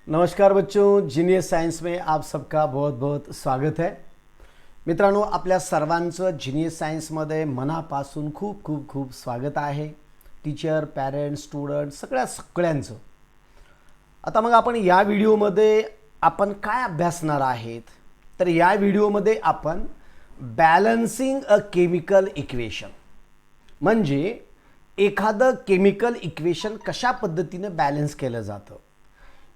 नमस्कार बच्चों, genius science में आप सबका बहुत बहुत स्वागत आहे. मित्रांनो, आपल्या सर्वांचं जीनियस सायन्समध्ये मनापासून खूप खूप खूप स्वागत आहे. टीचर, पॅरेंट्स, स्टुडंट सगळ्यांचं. आता मग आपण या व्हिडिओमध्ये आपण काय अभ्यासणार आहेत, तर या व्हिडिओमध्ये आपण बॅलन्सिंग अ केमिकल इक्वेशन म्हणजे एखादं केमिकल इक्वेशन कशा पद्धतीने बॅलन्स केलं जातं.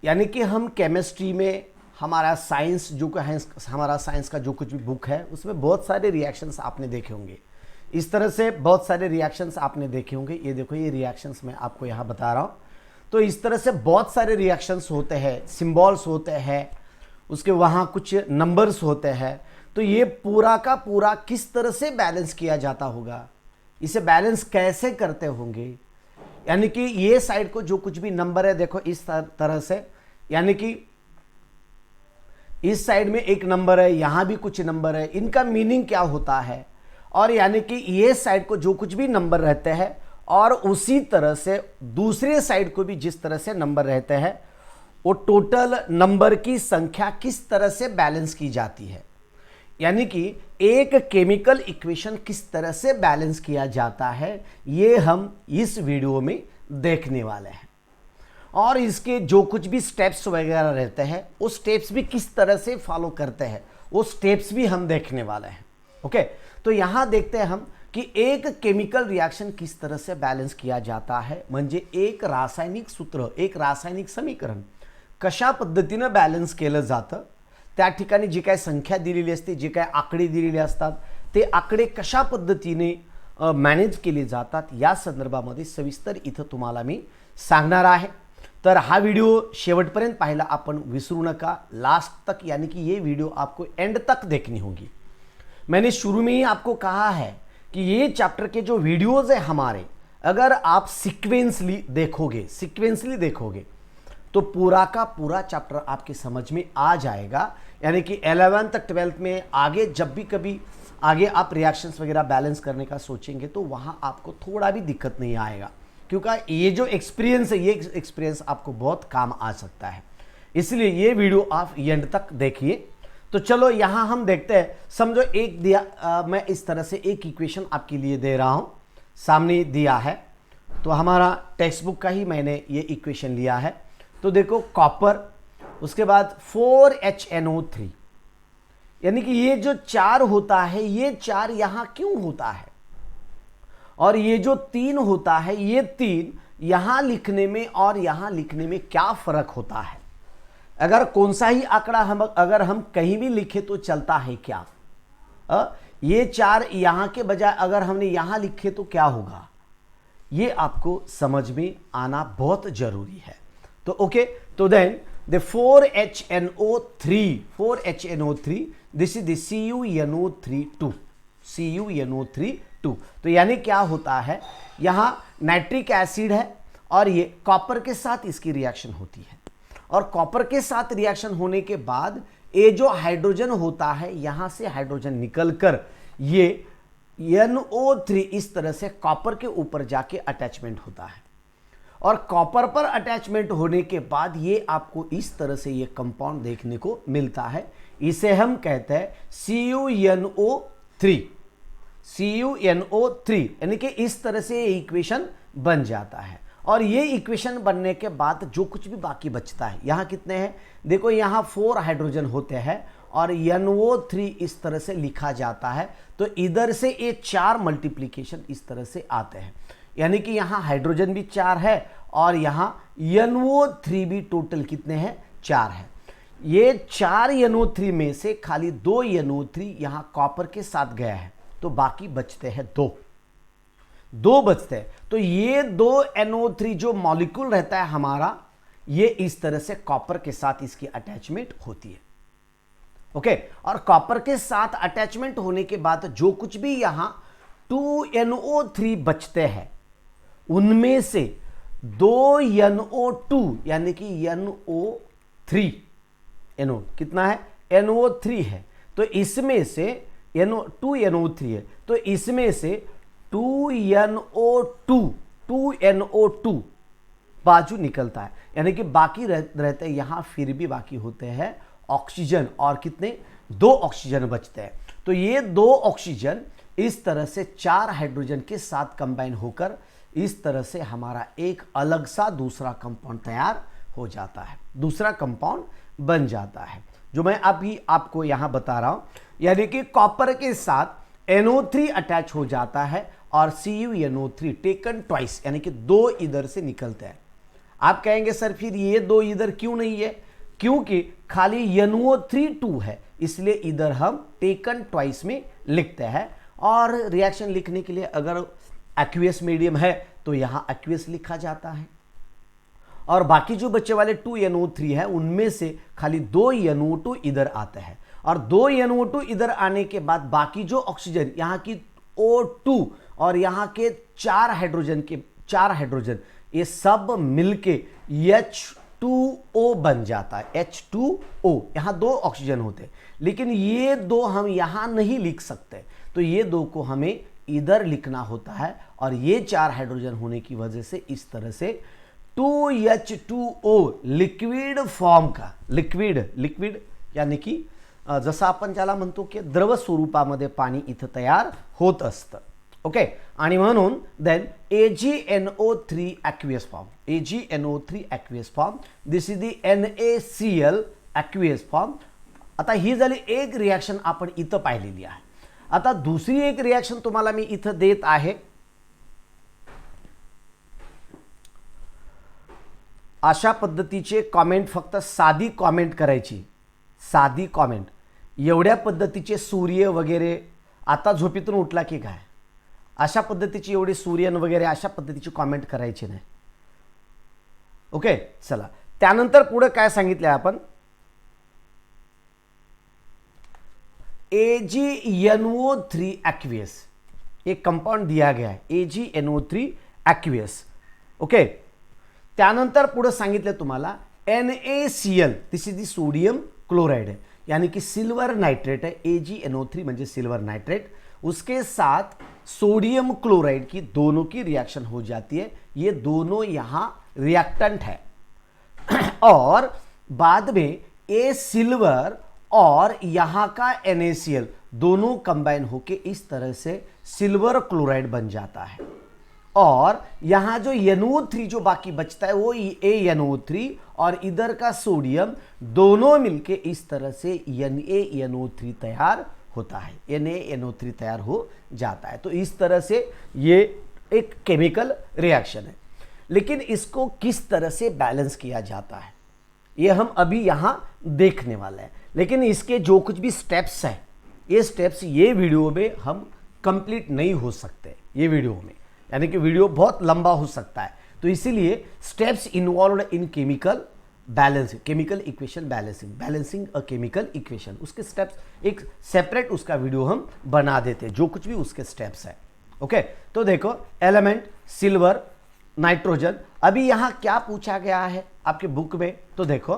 यानी कि हम केमिस्ट्री में हमारा साइंस हमारा साइंस का जो कुछ भी बुक है उसमें बहुत सारे रिएक्शंस आपने देखे होंगे. इस तरह से बहुत सारे रिएक्शंस आपने देखे होंगे. ये देखो, ये रिएक्शंस मैं आपको यहाँ बता रहा हूँ. तो इस तरह से बहुत सारे रिएक्शंस होते हैं, सिंबल्स होते हैं, उसके वहाँ कुछ नंबर्स होते हैं. तो ये पूरा का पूरा किस तरह से बैलेंस किया जाता होगा, इसे बैलेंस कैसे करते होंगे. यानी कि ये साइड को जो कुछ भी नंबर है, देखो इस तरह से, यानी कि इस साइड में एक नंबर है, यहां भी कुछ नंबर है, इनका मीनिंग क्या होता है. और यानी कि ये साइड को जो कुछ भी नंबर रहते हैं और उसी तरह से दूसरे साइड को भी जिस तरह से नंबर रहते हैं, वो टोटल नंबर की संख्या किस तरह से बैलेंस की जाती है. यानी कि एक केमिकल इक्वेशन किस तरह से बैलेंस किया जाता है, ये हम इस वीडियो में देखने वाले हैं. और इसके जो कुछ भी स्टेप्स वगैरह रहते हैं, वो स्टेप्स भी किस तरह से फॉलो करते हैं, वो स्टेप्स भी हम देखने वाले हैं. ओके, तो यहां देखते हैं हम कि एक केमिकल रिएक्शन किस तरह से बैलेंस किया जाता है. म्हणजे एक रासायनिक सूत्र, एक रासायनिक समीकरण कशा पद्धतीने बैलेंस केलं जातं. त्या ठिकाणी जी काय संख्या दिलेली असते, जी काय आकडे दिलेले असतात, ते आकडे कशा पद्धतीने मॅनेज केले जातात, या संदर्भामध्ये सविस्तर इथं तुम्हाला मी सांगणार आहे. तर हा वीडियो शेवटपर्यंत पाहायला आपण विसरू नका, लास्ट तक. यानी कि ये वीडियो आपको एंड तक देखनी होगी. मैंने शुरू में ही आपको कहा है कि ये चैप्टर के जो वीडियोज़ हैं हमारे, अगर आप सिक्वेंसली देखोगे तो पूरा का पूरा चैप्टर आपके समझ में आ जाएगा. यानी कि 11th 12th में आगे जब भी कभी आगे आप रिएक्शंस वगैरह बैलेंस करने का सोचेंगे तो वहाँ आपको थोड़ा भी दिक्कत नहीं आएगा, क्योंकि ये जो एक्सपीरियंस है, ये एक्सपीरियंस आपको बहुत काम आ सकता है. इसलिए ये वीडियो आप एंड तक देखिए. तो चलो यहाँ हम देखते हैं. समझो एक दिया, मैं इस तरह से एक इक्वेशन आपके लिए दे रहा हूँ, सामने दिया है. तो हमारा टेक्स्ट बुक का ही मैंने ये इक्वेशन लिया है. तो देखो, कॉपर, उसके बाद 4HNO3, यानी कि ये जो 4 होता है, ये 4 यहां क्यों होता है, और ये जो 3 होता है, ये 3 यहां लिखने में और यहां लिखने में क्या फर्क होता है. अगर कौन सा ही आंकड़ा अगर हम कहीं भी लिखे तो चलता है क्या. ये 4 यहां के बजाय अगर हमने यहां लिखे तो क्या होगा, ये आपको समझ में आना बहुत जरूरी है. तो ओके, तो then the 4HNO3, this is the CuNO3 2. तो यानी क्या होता है, यहां नाइट्रिक एसिड है और ये कॉपर के साथ इसकी रिएक्शन होती है. और कॉपर के साथ रिएक्शन होने के बाद ये जो हाइड्रोजन होता है, यहां से हाइड्रोजन निकलकर ये NO3 इस तरह से कॉपर के ऊपर जाके अटैचमेंट होता है. और कॉपर पर अटैचमेंट होने के बाद ये आपको इस तरह से ये कंपाउंड देखने को मिलता है. इसे हम कहते हैं CuNO3, यानी कि इस तरह से ये इक्वेशन बन जाता है. और ये इक्वेशन बनने के बाद जो कुछ भी बाकी बचता है, यहाँ कितने हैं, देखो यहाँ 4 हाइड्रोजन होते हैं और NO3 इस तरह से लिखा जाता है. तो इधर से ये 4 मल्टीप्लीकेशन इस तरह से आते हैं. यानी कि यहाँ हाइड्रोजन भी 4 है और यहाँ NO3 भी टोटल कितने हैं, 4 है. ये 4 NO3 में से खाली 2 NO3 यहाँ कॉपर के साथ गया है, तो बाकी बचते हैं 2 बचते हैं. तो ये 2 NO3 जो मॉलिक्यूल रहता है हमारा, ये इस तरह से कॉपर के साथ इसकी अटैचमेंट होती है. ओके, और कॉपर के साथ अटैचमेंट होने के बाद जो कुछ भी यहाँ 2 NO3 बचते हैं, उनमें से 2 NO2, यानी कि NO3, कितना है, NO3 है. तो इसमें से 2 NO3 है, तो इसमें से 2 NO2 बाजू निकलता है. यानी कि बाकी रहते हैं यहां, फिर भी बाकी होते हैं ऑक्सीजन, और कितने, 2 ऑक्सीजन बचते हैं। तो ये 2 ऑक्सीजन इस तरह से 4 हाइड्रोजन के साथ कंबाइन होकर इस तरह से हमारा एक अलग सा दूसरा कंपाउंड तैयार हो जाता है, दूसरा कंपाउंड बन जाता है, जो मैं अभी आपको यहां बता रहा हूं। यानी कि कॉपर के साथ NO3 अटैच हो जाता है और CuNO3 टेकन ट्वाइस, यानी कि 2 इधर से निकलते हैं। आप कहेंगे सर फिर ये 2 इधर क्यों नहीं है? क्योंकि खाली NO3 2 है, इसलिए इधर हम टेकन ट्वाइस में लिखते हैं। और रिएक्शन लिखने के लिए अगर एक्वियस मीडियम है तो यहां एक्वियस लिखा जाता है, और बाकी जो बच्चे वाले 2 NO3 है उनमें से खाली 2 NO2 इधर आते हैं, और 2 NO2 इधर आने के बाद बाकी जो ऑक्सीजन यहाँ की O2 और यहाँ के 4 हाइड्रोजन ये सब मिलके H2O बन जाता है, H2O। यहाँ 2 ऑक्सीजन होते हैं, लेकिन ये 2 हम यहाँ नहीं लिख सकते, तो ये 2 को हमें इधर लिखना होता है, और ये 4 हाइड्रोजन होने की वजह से इस तरह से 2H2O लिक्विड फॉर्म का, लिक्विड यानी की जसं आपण ज्याला म्हणतो की द्रव स्वरूपामध्ये पाणी इथं तयार होत असतं। ओके, आणि म्हणून then AgNO3 aqueous form, AgNO3 aqueous form, this is the NaCl aqueous form। आता ही झाली एक रिएक्शन आपण इथं पाहिलेली आहे। आता दुसरी एक रिएक्शन तुम्हाला मी इथं देत आहे। अशा पद्धतीचे कमेंट, फक्त साधी कमेंट करायची, साधी कमेंट। एवढ्या पद्धतीचे सूर्य वगैरे, आता झोपेतून उठला की काय, अशा पद्धतीची एवढी सूर्यन वगैरे अशा पद्धतीची कमेंट करायची नाही। ओके, चला त्यानंतर पुढे काय सांगितले आपण, AgNO3 aqueous, एक कंपाउंड दिया गया है AgNO3 aqueous। ओके, त्यानंतर पुढे सांगितले तुम्हाला NaCl, this is the sodium chloride है, यानी कि सिल्वर नाइट्रेट है। AgNO3 म्हणजे सिल्वर नाइट्रेट, उसके साथ सोडियम क्लोराइड की दोनों की रिएक्शन हो जाती है। ये दोनों यहां रिएक्टेंट है, और बाद में ए सिल्वर और यहां का NaCl दोनों कंबाइन होके इस तरह से सिल्वर क्लोराइड बन जाता है, और यहां जो NO3 जो बाकी बचता है वो ANO3 और इधर का सोडियम दोनों मिलके इस तरह से NaNO3 तैयार होता है, NaNO3 तैयार हो जाता है। तो इस तरह से ये एक केमिकल रिएक्शन है, लेकिन इसको किस तरह से बैलेंस किया जाता है ये हम अभी यहां देखने वाले हैं। लेकिन इसके जो कुछ भी स्टेप्स हैं, ये स्टेप्स ये वीडियो में हम कंप्लीट नहीं हो सकते, ये वीडियो में, यानी कि वीडियो बहुत लंबा हो सकता है। तो इसीलिए steps involved in chemical balancing, chemical equation balancing a chemical equation, उसके स्टेप्स एक सेपरेट उसका वीडियो हम बना देते हैं, जो कुछ भी उसके स्टेप्स है। ओके, तो देखो एलिमेंट सिल्वर, नाइट्रोजन। अभी यहां क्या पूछा गया है आपके बुक में, तो देखो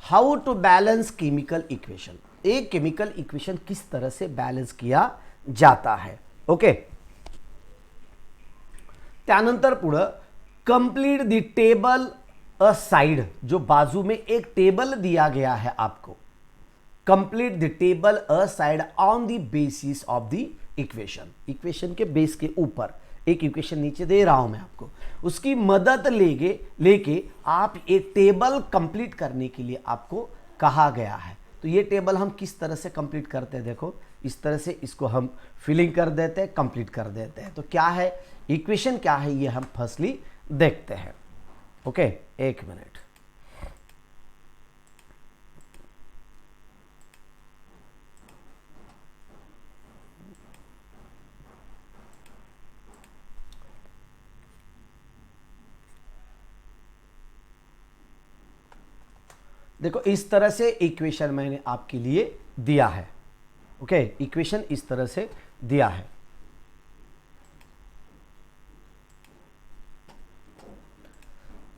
how to balance chemical equation, एक केमिकल इक्वेशन किस तरह से बैलेंस किया जाता है। ओके, त्यानंतर पुढे complete the table a side, जो बाजू में एक टेबल दिया गया है आपको, complete the table a side on the basis of the equation, equation के बेस के ऊपर एक इक्वेशन नीचे दे रहा हूं मैं आपको, उसकी मदद लेके आप एक टेबल कंप्लीट करने के लिए आपको कहा गया है। तो ये टेबल हम किस तरह से कंप्लीट करते हैं, देखो इस तरह से इसको हम फिलिंग कर देते हैं, कंप्लीट कर देते हैं। तो क्या है इक्वेशन, क्या है ये हम फर्स्टली देखते हैं। ओके, एक मिनट। देखो इस तरह से इक्वेशन मैंने आपके लिए दिया है। ओके, इक्वेशन इस तरह से दिया है।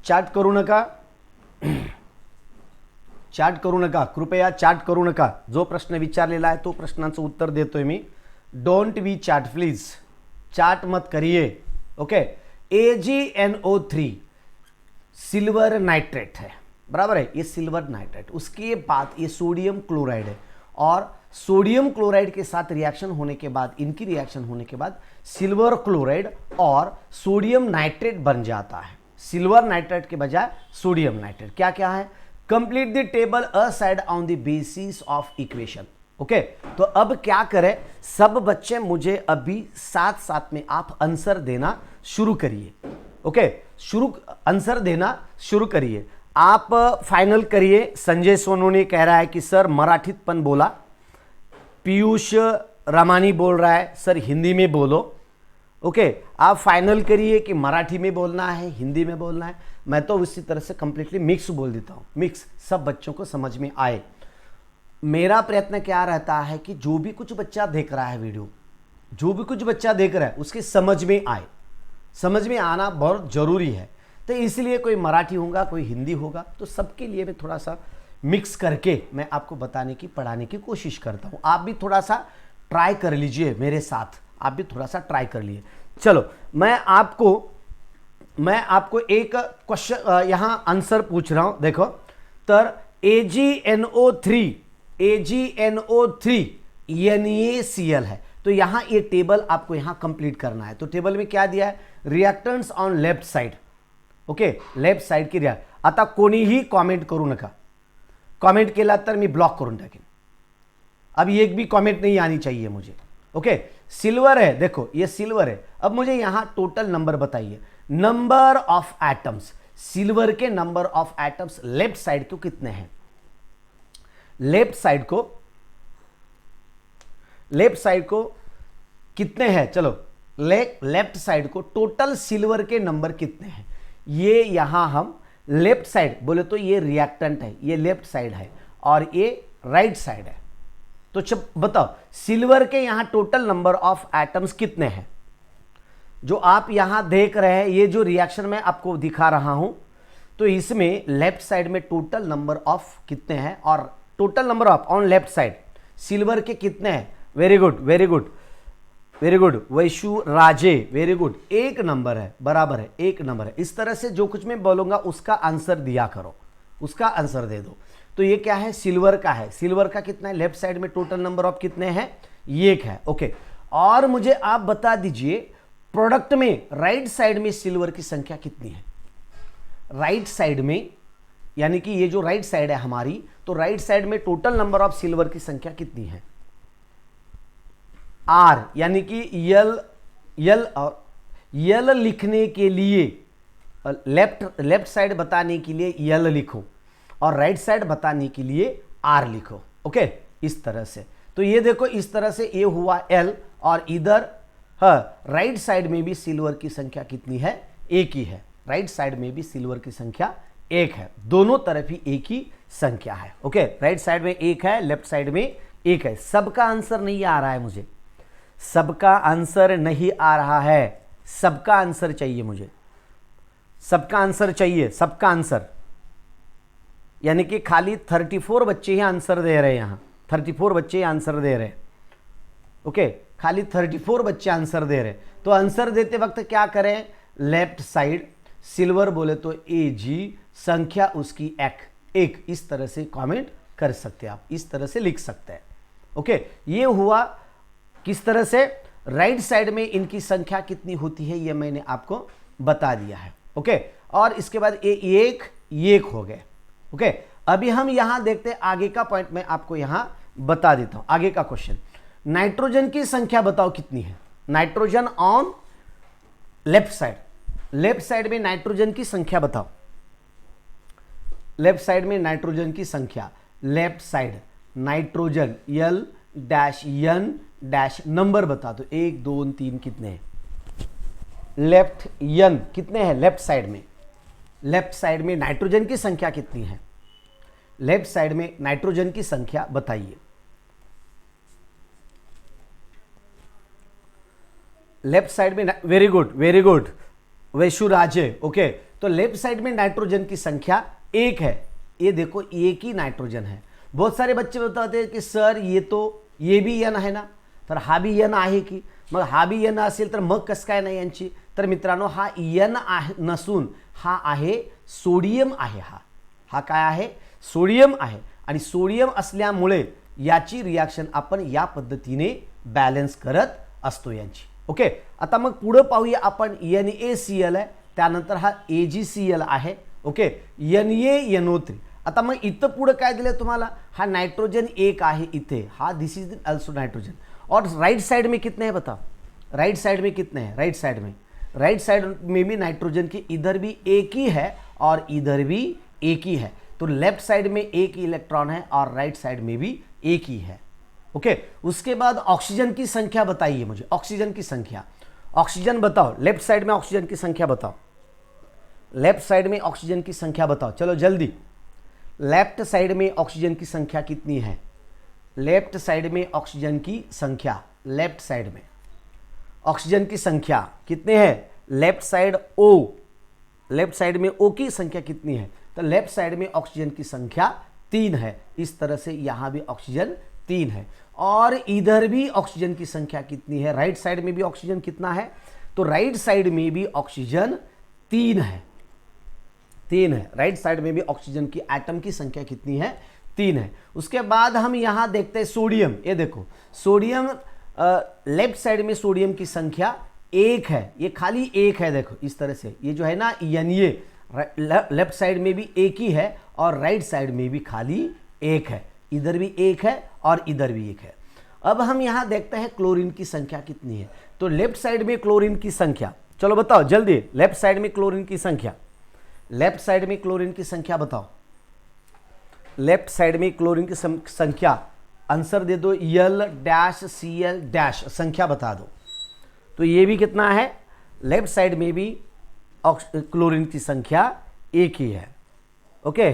चॅट करू नका, चॅट करू नका, कृपया चॅट करू नका। जो प्रश्न विचारलेला आहे तो प्रश्नांचं उत्तर देतोय मी। Don't be chat please, chat मत करिए। ओके, AgNO3 सिल्वर नाइट्रेट है, बराबर है, ये सिल्वर नाइट्रेट। उसके बाद ये सोडियम क्लोराइड है, और सोडियम क्लोराइड के साथ रिएक्शन होने के बाद, इनकी रिएक्शन होने के बाद सिल्वर क्लोराइड और सोडियम नाइट्रेट बन जाता है। सिल्वर नाइट्रेट के बजाय सोडियम नाइट्रेट। क्या क्या है? Complete the table a side on the basis of equation. Okay, तो अब क्या करें, सब बच्चे मुझे अभी साथ साथ में आप आंसर देना शुरू करिए। ओके, आंसर देना शुरू करिए। आप फाइनल करिए। संजय सोनू कह रहा है कि सर मराठीतपन बोला। पीयूष रामानी बोल रहा है सर हिंदी में बोलो। ओके, आप फाइनल करिए कि मराठी में बोलना है, हिंदी में बोलना है। मैं तो उसी तरह से कंप्लीटली मिक्स बोल देता हूँ, मिक्स, सब बच्चों को समझ में आए। मेरा प्रयत्न क्या रहता है कि जो भी कुछ बच्चा देख रहा है वीडियो, जो भी कुछ बच्चा देख रहा है उसके समझ में आए। समझ में आना बहुत जरूरी है, तो इसलिए कोई मराठी होगा, कोई हिंदी होगा, तो सबके लिए मैं थोड़ा सा मिक्स करके मैं आपको बताने की, पढ़ाने की कोशिश करता हूँ। आप भी थोड़ा सा ट्राई कर लीजिए मेरे साथ, आप भी थोड़ा सा ट्राई कर लिए। चलो, मैं आपको एक क्वेश्चन यहाँ आंसर पूछ रहा हूँ। देखो, तर AgNO3 NaCl है, तो यहाँ ये टेबल आपको यहाँ कंप्लीट करना है। तो टेबल में क्या दिया है? Reactants on left side. Okay, left side की रिएक्ट। आता कोणीही कॉमेंट करू नका, कॉमेंट केला तर मी ब्लॉक करून टाकेन। अब एक भी कॉमेंट नहीं आनी चाहिए मुझे। ओके, सिल्वर है, देखो ये सिल्वर है। अब मुझे यहां टोटल नंबर बताइए, नंबर ऑफ एटम्स, सिल्वर के number of atoms left side को कितने हैं? लेफ्ट साइड को कितने हैं? चलो, लेफ्ट साइड को टोटल सिल्वर के नंबर कितने हैं? ये यहां हम लेफ्ट साइड बोले तो ये रिएक्टेंट है, ये लेफ्ट साइड है, और ये राइट साइड है। तो जब बताओ सिल्वर के यहां टोटल नंबर ऑफ एटम्स कितने हैं? जो आप यहां देख रहे हैं, ये जो रिएक्शन मैं आपको दिखा रहा हूं, तो इसमें लेफ्ट साइड में टोटल नंबर ऑफ कितने हैं, और total number of on left side silver के कितने हैं? Very good, very good, very good Vaishu Raje, very good. एक नंबर है, बराबर है, एक नंबर है। इस तरह से जो कुछ मैं बोलूंगा उसका आंसर दिया करो, उसका आंसर दे दो। तो ये क्या है? सिल्वर का है। सिल्वर का कितना है? लेफ्ट साइड में टोटल नंबर ऑफ कितने हैं? ये एक है। ओके, और मुझे आप बता दीजिए प्रोडक्ट में राइट साइड में सिल्वर की संख्या कितनी है? राइट साइड में, यानी कि ये जो राइट साइड है हमारी, तो राइट साइड में टोटल नंबर ऑफ सिल्वर की संख्या कितनी है? आर, यानी कि यल लिखने के लिए लेफ्ट साइड बताने के लिए यल लिखो, और राइट साइड बताने के लिए आर लिखो। ओके, इस तरह से। तो ये देखो, इस तरह से ये हुआ एल, और इधर राइट साइड में भी सिल्वर की संख्या कितनी है? एक ही है। राइट साइड में भी सिल्वर की संख्या एक है, दोनों तरफ ही एक ही संख्या है। ओके, राइट साइड में एक है, लेफ्ट साइड में एक है। सबका आंसर नहीं आ रहा है मुझे, सबका आंसर नहीं आ रहा है, सबका आंसर चाहिए मुझे, सबका आंसर चाहिए, सबका आंसर। यानी कि खाली 34 बच्चे ही आंसर दे रहे हैं, यहां 34 बच्चे ही आंसर दे रहे हैं। ओके, खाली 34 बच्चे आंसर दे रहे हैं। तो आंसर देते वक्त क्या करें? लेफ्ट साइड सिल्वर बोले तो Ag, संख्या उसकी एक, इस तरह से कमेंट कर सकते हैं आप, इस तरह से लिख सकते हैं। ओके, ये हुआ किस तरह से? राइट साइड में इनकी संख्या कितनी होती है ये मैंने आपको बता दिया है। ओके, और इसके बाद ये एक हो गए। ओके, अभी हम यहां देखते हैं आगे का पॉइंट, मैं आपको यहां बता देता हूं। आगे का क्वेश्चन, नाइट्रोजन की संख्या बताओ कितनी है? Nitrogen on left side, left side में नाइट्रोजन की संख्या बताओ। लेफ्ट साइड में नाइट्रोजन की संख्या, left side nitrogen L-N- number बता दो, 1 2 3 कितने हैं? लेफ्ट N कितने हैं? लेफ्ट साइड में, लेफ्ट साइड में नाइट्रोजन की संख्या कितनी है? लेफ्ट साइड में नाइट्रोजन की संख्या बताइए। लेफ्ट साइड में, very good, very good Vaishu Raje. Okay, तो लेफ्ट साइड में नाइट्रोजन की संख्या एक है। ये देखो, एक ही नाइट्रोजन है। बहुत सारे बच्चे बताते हैं कि सर ये भी यन आहे ना, तर हा भी यन आहे की? मग हा भी यन असेल तर मग कसं काय नाही यांची? तर मित्रांनो, हा यन नसून हा आहे सोडियम आहे, हा काय आहे, सोडियम आहे. आणि सोडियम असल्यामुळे याची रिॲक्शन आपण या पद्धतीने बॅलन्स करत असतो यांची. ओके, आता मग पुढे पाहूया आपण. NaCl आहे, त्यानंतर हा AgCl आहे. Okay, NaNO3. आता मग इथं पुढे काय दिलं तुम्हाला, हा नाइट्रोजन एक आहे इथे, हा दिस इज ऑल्सो नाइट्रोजन. और राइट साइड में कितने हैं बताओ, राइट साइड में कितने हैं, राइट साइड में भी नाइट्रोजन की इधर भी एक ही है और इधर भी एक ही है. तो लेफ्ट साइड में एक इलेक्ट्रॉन है और राइट साइड में भी एक ही है. ओके, उसके बाद ऑक्सीजन की संख्या बताइए मुझे, ऑक्सीजन की संख्या, ऑक्सीजन बताओ, लेफ्ट साइड में ऑक्सीजन की संख्या बताओ, लेफ्ट साइड में ऑक्सीजन की संख्या बताओ, चलो जल्दी. लेफ्ट साइड में ऑक्सीजन की संख्या कितनी है, लेफ्ट साइड में ऑक्सीजन की संख्या, लेफ्ट साइड में ऑक्सीजन की संख्या कितने हैं, left side O, left side में O की संख्या कितनी है, तो लेफ्ट साइड में ऑक्सीजन की संख्या 3 है. इस तरह से यहां भी ऑक्सीजन 3 है. और इधर भी ऑक्सीजन की संख्या कितनी है, राइट साइड में भी ऑक्सीजन कितना है, तो राइट साइड में भी ऑक्सीजन 3 है, 3 है. राइट साइड में भी ऑक्सीजन की एटम की संख्या कितनी है, 3 है. उसके बाद हम यहां देखते हैं सोडियम. ये देखो सोडियम, लेफ्ट साइड में सोडियम की संख्या 1 है, ये खाली 1 है. देखो इस तरह से ये जो है ना Na, लेफ्ट साइड में भी एक ही है और राइट साइड में भी खाली 1 है, इधर भी 1 है और इधर भी 1 है. अब हम यहां देखते हैं क्लोरीन की संख्या कितनी है. तो लेफ्ट साइड में क्लोरीन की संख्या, चलो बताओ जल्दी, लेफ्ट साइड में क्लोरीन की संख्या, लेफ्ट साइड में क्लोरीन की संख्या बताओ, लेफ्ट साइड में क्लोरीन की संख्या, आंसर दे दो, L-Cl- संख्या बता दो. तो ये भी कितना है, लेफ्ट साइड में भी क्लोरीन की संख्या 1 ही है. Okay,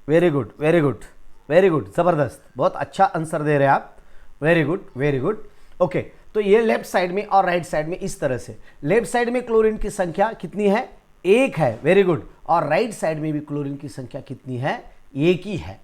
very good very good very good, जबरदस्त, बहुत अच्छा आंसर दे रहे हैं आप, very good very good. Okay, तो ये लेफ्ट साइड में और राइट साइड में इस तरह से, लेफ्ट साइड में क्लोरीन की संख्या कितनी है, 1 है, वेरी गुड. और राइट साइड में भी क्लोरीन की संख्या कितनी है, 1 ही है.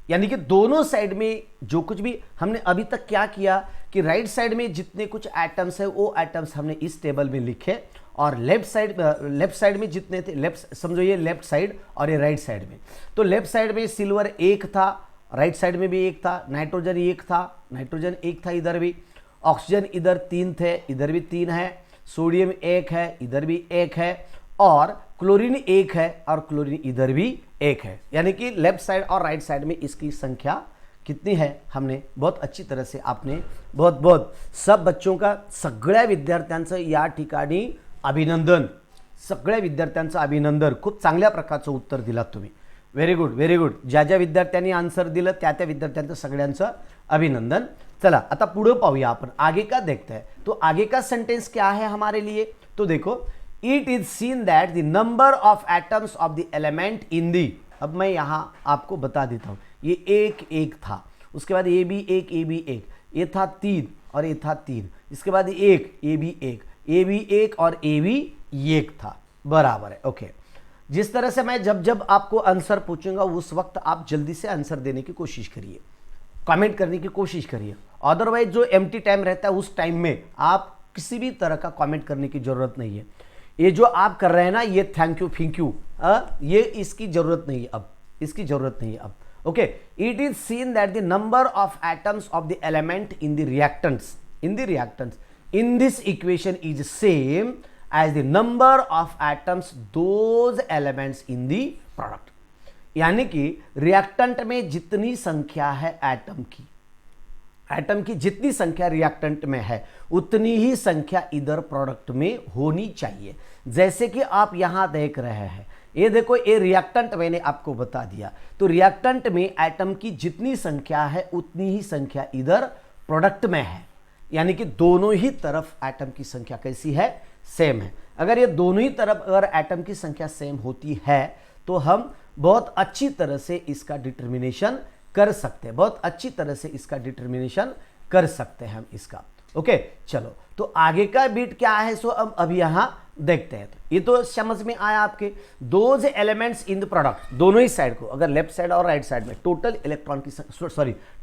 यानी कि दोनों साइड में जो कुछ भी हमने अभी तक क्या किया कि राइट साइड में जितने कुछ एटम्स है वो एटम्स हमने इस टेबल में लिखे, और लेफ्ट साइड में जितने थे, लेफ्ट समझो ये लेफ्ट साइड और ये राइट साइड में, तो लेफ्ट साइड में सिल्वर 1 था, राइट साइड में भी 1 था, नाइट्रोजन 1 था, नाइट्रोजन 1 था, इधर भी ऑक्सीजन इधर 3 थे, इधर भी 3 है, सोडियम 1 है, इधर भी 1 है, और क्लोरीन 1 है और क्लोरीन इधर भी 1 है. यानी कि लेफ्ट साइड और राइट साइड में इसकी संख्या कितनी है हमने बहुत अच्छी तरह से, आपने बहुत बहुत सब बच्चों का, सगळ्या विद्यार्थ्यांचं या ठिकाणी अभिनंदन, सगळ्या विद्यार्थ्यांचं अभिनंदन, खूप चांगल्या प्रकारचं उत्तर दिलात तुम्ही, वेरी गुड वेरी गुड. ज्या ज्या विद्यार्थ्यांनी आंसर दिलं त्या त्या विद्यार्थ्यांचं सगळ्यांचं अभिनंदन. चला आता पुढे पाहूया आपण, आगे का देखते हैं. तो आगे का सेंटेंस क्या है हमारे लिए, तो देखो, it is seen that the number of atoms of the element in the. अब मैं यहां आपको बता देता हूं, ये 1 था, उसके बाद ये भी 1, ये भी 1, ये था 3 और ये था 3, इसके बाद 1, ये भी 1, ये भी 1 और ये भी 1 था, बराबर है. ओके, जिस तरह से मैं जब जब आपको आंसर पूछूंगा उस वक्त आप जल्दी से आंसर देने की कोशिश करिए, कमेंट करने की कोशिश करिए. अदरवाइज जो एम्प्टी टाइम रहता है उस टाइम में आप किसी भी तरह का कमेंट करने की जरूरत नहीं है. ये जो आप कर रहे हैं ना, ये थैंक यू ये इसकी जरूरत नहीं है अब, इसकी जरूरत नहीं है अब. Okay, it is seen that the number of atoms of the element in the reactants in this equation is same as the number of atoms those elements in the product. यानी कि रिएक्टेंट में जितनी संख्या है atom की जितनी संख्या reactant में है उतनी ही संख्या इधर प्रोडक्ट में होनी चाहिए. जैसे कि आप यहां देख रहे हैं, ये देखो, ये रिएक्टेंट मैंने आपको बता दिया. तो रिएक्टेंट में एटम की जितनी संख्या है उतनी ही संख्या इधर प्रोडक्ट में है. यानी कि दोनों ही तरफ एटम की संख्या कैसी है, सेम है. अगर ये दोनों ही तरफ अगर एटम की संख्या सेम होती है तो हम बहुत अच्छी तरह से इसका डिटर्मिनेशन कर सकते हैं, बहुत अच्छी तरह से इसका डिटर्मिनेशन कर सकते हैं हम इसका. ओके, चलो तो आगे का बिट क्या है, सो अब अभी यहां देखते हैं. तो ये तो समझ में आया आपके, those elements in the product, दोनों ही साइड को अगर लेफ्ट साइड और राइट साइड में टोटल इलेक्ट्रॉन की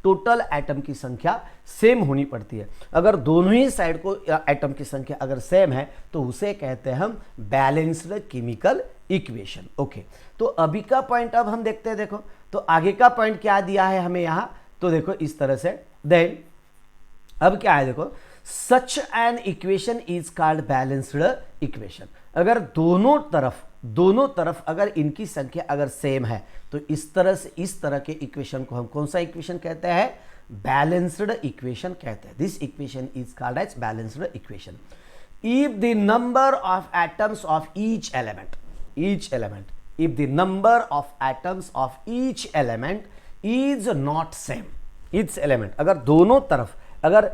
टोटल एटम की संख्या सेम होनी पड़ती है. अगर दोनों ही साइड को एटम की संख्या अगर सेम है तो उसे कहते हैं हम बैलेंस्ड केमिकल इक्वेशन। ओके, तो अभी का पॉइंट अब हम देखते हैं। देखो तो आगे का पॉइंट क्या दिया है हमें यहां, तो देखो इस तरह से, देन अब क्या है, देखो such an equation is called balanced equation. अगर दोनों तरफ अगर इनकी संख्या अगर सेम है तो इस तरह से, इस तरह के इक्वेशन को हम कौन सा इक्वेशन कहते हैं, बैलेंस्ड इक्वेशन कहते हैं। This equation is called as balanced equation. If the number of atoms of each element, if the number of atoms of each element is not same, each element अगर दोनों तरफ अगर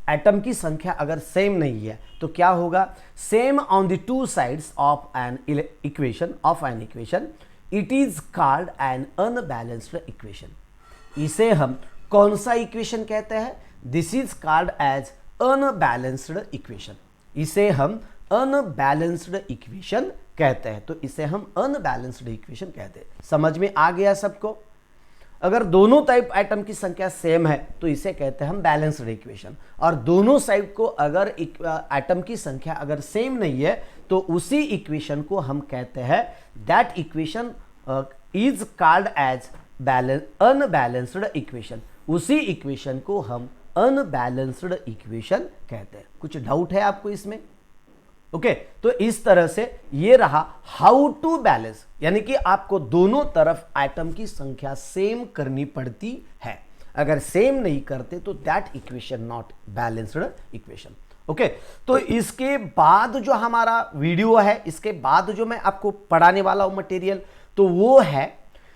atom की संख्या अगर same नहीं है तो क्या होगा, same on the two sides of an equation, it is called an unbalanced equation. इसे हम कौन सा इक्वेशन कहते हैं, this is called as unbalanced equation. इसे हम अनबैलेंस्ड इक्वेशन कहते हैं, तो इसे हम अनबैलेंस्ड इक्वेशन कहते हैं। समझ में आ गया सबको? अगर दोनों टाइप एटम की संख्या सेम है तो इसे कहते हैं हम बैलेंस्ड इक्वेशन, और दोनों साइड को अगर एटम की संख्या अगर सेम नहीं है तो उसी इक्वेशन को हम कहते हैं, that equation is called as unbalanced equation. उसी इक्वेशन को हम अनबैलेंस्ड इक्वेशन कहते हैं। कुछ डाउट है आपको इसमें? ओके, तो इस तरह से ये रहा हाउ टू बैलेंस, यानी कि आपको दोनों तरफ एटम की संख्या सेम करनी पड़ती है। अगर सेम नहीं करते तो that equation not balanced equation. Okay, तो इसके बाद जो हमारा वीडियो है, इसके बाद जो मैं आपको पढ़ाने वाला हूं मटेरियल, तो वो है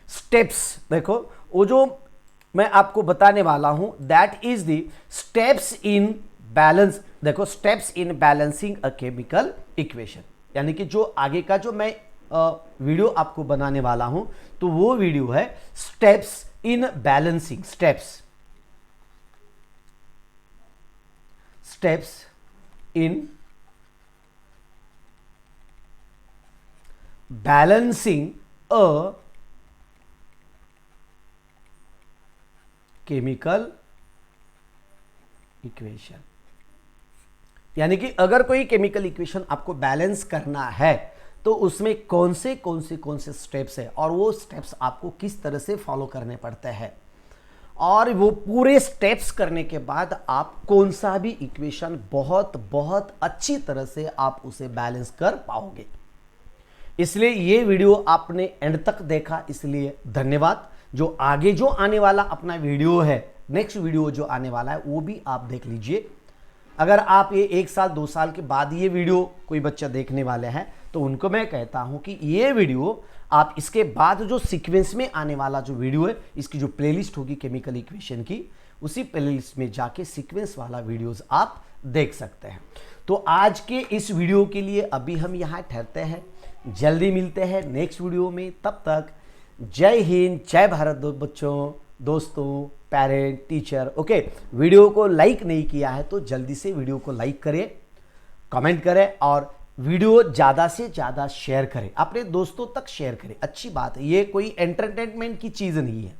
स्टेप्स। देखो वो जो मैं आपको बताने वाला हूं, that is the steps in balance. देखो steps in balancing a chemical equation, यानी कि जो आगे का जो मैं वीडियो आपको बनाने वाला हूं तो वो वीडियो है steps in balancing, steps in balancing a chemical equation. यानी कि अगर कोई केमिकल इक्वेशन आपको बैलेंस करना है तो उसमें कौन से स्टेप्स है और वो स्टेप्स आपको किस तरह से फॉलो करने पड़ते हैं, और वो पूरे स्टेप्स करने के बाद आप कौन सा भी इक्वेशन बहुत अच्छी तरह से आप उसे बैलेंस कर पाओगे। इसलिए ये वीडियो आपने एंड तक देखा, इसलिए धन्यवाद। जो आगे जो आने वाला अपना वीडियो है, नेक्स्ट वीडियो जो आने वाला है वो भी आप देख लीजिए। अगर आप ये 1 साल 2 साल के बाद ये वीडियो कोई बच्चा देखने वाले हैं तो उनको मैं कहता हूं कि ये वीडियो आप इसके बाद जो सीक्वेंस में आने वाला जो वीडियो है, इसकी जो प्लेलिस्ट होगी केमिकल इक्वेशन की, उसी प्लेलिस्ट में जाके सीक्वेंस वाला वीडियोस आप देख सकते हैं। तो आज के इस वीडियो के लिए अभी हम यहाँ ठहरते हैं, जल्दी मिलते हैं नेक्स्ट वीडियो में। तब तक जय हिंद, जय भारत बच्चों, दोस्तों, पेरेंट, टीचर। ओके, वीडियो को लाइक नहीं किया है तो जल्दी से वीडियो को लाइक करें, कमेंट करें और वीडियो ज़्यादा से ज़्यादा शेयर करें, अपने दोस्तों तक शेयर करें। अच्छी बात है, ये कोई एंटरटेनमेंट की चीज़ नहीं है,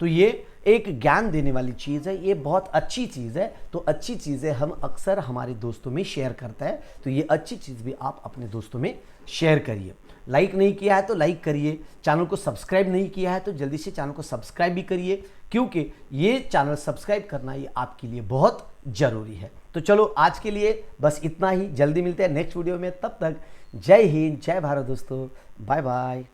तो ये एक ज्ञान देने वाली चीज़ है, ये बहुत अच्छी चीज़ है। तो अच्छी चीज़ें हम अक्सर हमारे दोस्तों में शेयर करते हैं, तो ये अच्छी चीज़ भी आप अपने दोस्तों में शेयर करिए। लाइक नहीं किया है तो लाइक करिए, चैनल को सब्सक्राइब नहीं किया है तो जल्दी से चैनल को सब्सक्राइब भी करिए, क्योंकि ये चैनल सब्सक्राइब करना ये आपके लिए बहुत ज़रूरी है। तो चलो आज के लिए बस इतना ही, जल्दी मिलते हैं नेक्स्ट वीडियो में। तब तक जय हिंद, जय भारत दोस्तों, बाय बाय।